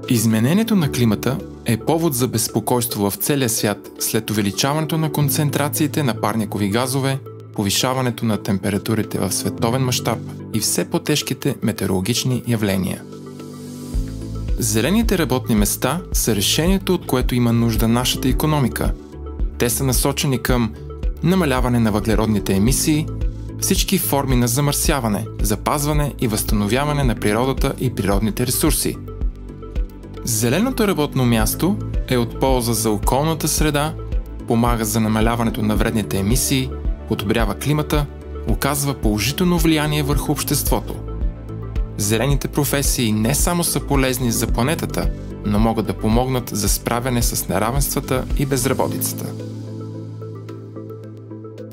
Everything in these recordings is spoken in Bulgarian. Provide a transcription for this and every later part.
Изменението на климата е повод за безпокойство в целия свят след увеличаването на концентрациите на парникови газове, повишаването на температурите в световен мащаб и все по-тежките метеорологични явления. Зелените работни места са решението, от което има нужда нашата икономика. Те са насочени към намаляване на въглеродните емисии, всички форми на замърсяване, запазване и възстановяване на природата и природните ресурси. Зеленото работно място е от полза за околната среда, помага за намаляването на вредните емисии, подобрява климата, оказва положително влияние върху обществото. Зелените професии не само са полезни за планетата, но могат да помогнат за справяне с неравенствата и безработицата.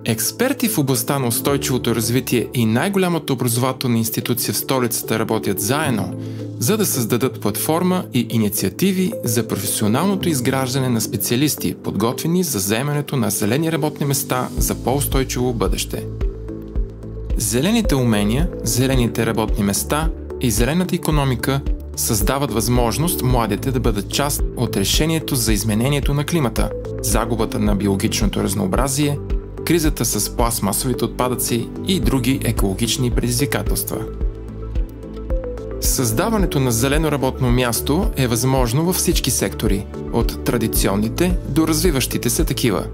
Експерти в областта на устойчивото развитие и най-голямата образователна институция в столицата работят заедно, за да създадат платформа и инициативи за професионалното изграждане на специалисти, подготвени за заемането на зелени работни места за по-устойчиво бъдеще. Зелените умения, зелените работни места и зелената икономика създават възможност младите да бъдат част от решението за изменението на климата, загубата на биологичното разнообразие, кризата с пластмасовите отпадъци и други екологични предизвикателства. Създаването на зелено работно място е възможно във всички сектори, от традиционните до развиващите се такива.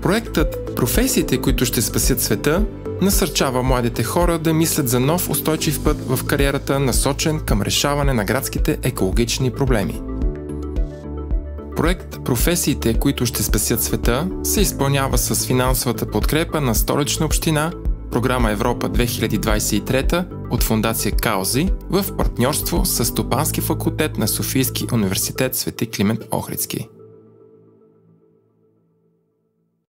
Проектът "Професиите, които ще спасят света" насърчава младите хора да мислят за нов устойчив път в кариерата, насочен към решаване на градските екологични проблеми. Проект "Професиите, които ще спасят света" се изпълнява с финансовата подкрепа на Столична община, програма Европа 2023 от фондация Каузи в партньорство с Стопански факултет на Софийски университет Свети Климент Охридски.